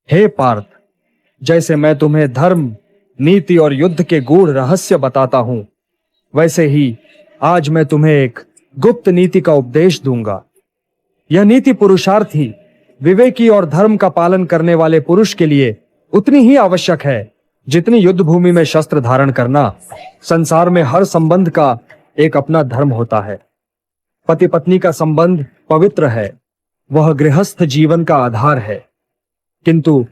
हे पार्थ, जैसे मैं तुम्हें धर्म, नीति और युद्ध के गूढ़ रहस्य बताता हूं, वैसे ही आज मैं तुम्हें एक गुप्त नीति का उपदेश दूंगा। यह नीति पुरुषार्थी, विवेकी और धर्म का पालन करने वाले पुरुष के लिए उतनी ही आवश्यक है जितनी युद्ध भूमि में शस्त्र धारण करना। संसार में हर संबंध का एक अपना धर्म होता है। पति पत्नी का संबंध पवित्र है, वह गृहस्थ जीवन का आधार है। किंतु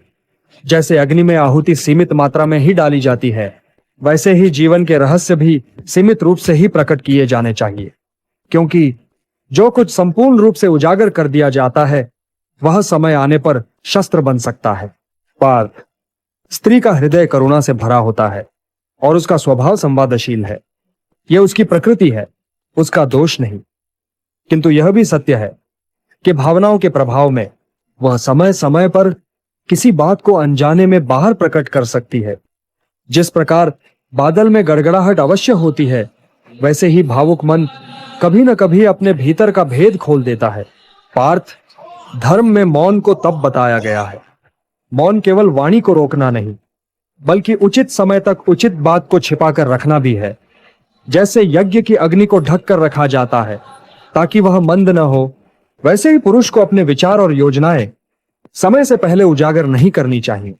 जैसे अग्नि में आहुति सीमित मात्रा में ही डाली जाती है, वैसे ही जीवन के रहस्य भी सीमित रूप से ही प्रकट किए जाने चाहिए, क्योंकि जो कुछ संपूर्ण रूप से उजागर कर दिया जाता है वह समय आने पर शस्त्र बन सकता है। पार्थ, स्त्री का हृदय करुणा से भरा होता है और उसका स्वभाव संवादशील है। यह उसकी प्रकृति है, उसका दोष नहीं। किंतु यह भी सत्य है कि भावनाओं के प्रभाव में वह समय समय पर किसी बात को अनजाने में बाहर प्रकट कर सकती है। जिस प्रकार बादल में गड़गड़ाहट अवश्य होती है, वैसे ही भावुक मन कभी न कभी अपने भीतर का भेद खोल देता है। पार्थ, धर्म में मौन को तब बताया गया है। मौन केवल वाणी को रोकना नहीं, बल्कि उचित समय तक उचित बात को छिपाकर रखना भी है। जैसे यज्ञ की अग्नि को ढक कर रखा जाता है ताकि वह मंद न हो, वैसे ही पुरुष को अपने विचार और योजनाएं समय से पहले उजागर नहीं करनी चाहिए।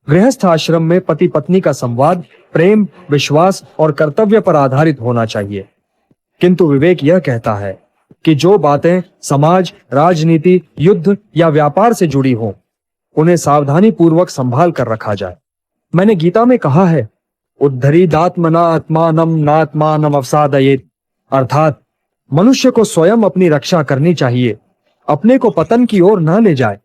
गृहस्थ आश्रम में पति पत्नी का संवाद प्रेम, विश्वास और कर्तव्य पर आधारित होना चाहिए। किंतु विवेक यह कहता है कि जो बातें समाज, राजनीति, युद्ध या व्यापार से जुड़ी हों, उन्हें सावधानी पूर्वक संभाल कर रखा जाए। मैंने गीता में कहा है, उद्धरीदात्मना आत्मानम नात्मानम अवसादयेत, अर्थात मनुष्य को स्वयं अपनी रक्षा करनी चाहिए, अपने को पतन की ओर न ले जाए।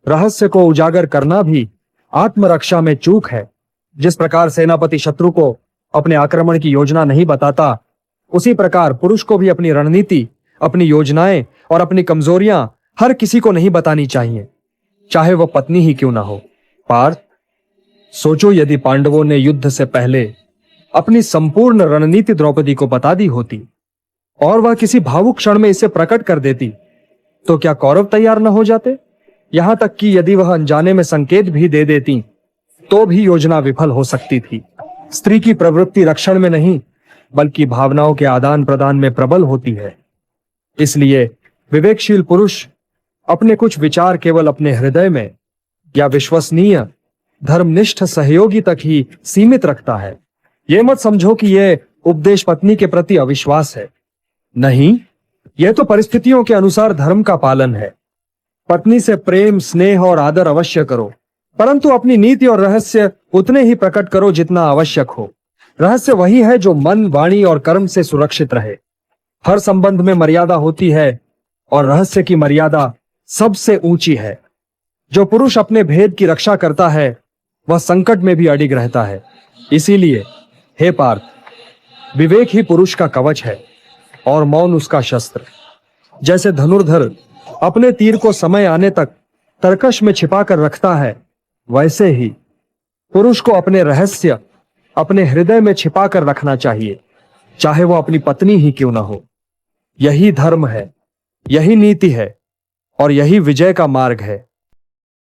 रहस्य को उजागर करना भी आत्मरक्षा में चूक है। जिस प्रकार सेनापति शत्रु को अपने आक्रमण की योजना नहीं बताता, उसी प्रकार पुरुष को भी अपनी रणनीति, अपनी योजनाएं और अपनी कमजोरियां हर किसी को नहीं बतानी चाहिए, चाहे वह पत्नी ही क्यों ना हो। पार्थ, सोचो यदि पांडवों ने युद्ध से पहले अपनी संपूर्ण रणनीति द्रौपदी को बता दी होती और वह किसी भावुक क्षण में इसे प्रकट कर देती, तो क्या कौरव तैयार न हो जाते? यहां तक कि यदि वह अनजाने में संकेत भी दे देती तो भी योजना विफल हो सकती थी। स्त्री की प्रवृत्ति रक्षण में नहीं, बल्कि भावनाओं के आदान प्रदान में प्रबल होती है। इसलिए विवेकशील पुरुष अपने कुछ विचार केवल अपने हृदय में या विश्वसनीय धर्मनिष्ठ सहयोगी तक ही सीमित रखता है। यह मत समझो कि यह उपदेश पत्नी के प्रति अविश्वास है। नहीं, यह तो परिस्थितियों के अनुसार धर्म का पालन है। पत्नी से प्रेम, स्नेह और आदर अवश्य करो, परंतु अपनी नीति और रहस्य उतने ही प्रकट करो जितना आवश्यक हो। रहस्य वही है जो मन, वाणी और कर्म से सुरक्षित रहे। हर संबंध में मर्यादा होती है और रहस्य की मर्यादा सबसे ऊंची है। जो पुरुष अपने भेद की रक्षा करता है वह संकट में भी अडिग रहता है। इसीलिए हे पार्थ, विवेक ही पुरुष का कवच है और मौन उसका शस्त्र। जैसे धनुर्धर अपने तीर को समय आने तक तरकश में छिपा कर रखता है, वैसे ही पुरुष को अपने रहस्य अपने हृदय में छिपा कर रखना चाहिए, चाहे वह अपनी पत्नी ही क्यों ना हो। यही धर्म है, यही नीति है और यही विजय का मार्ग है।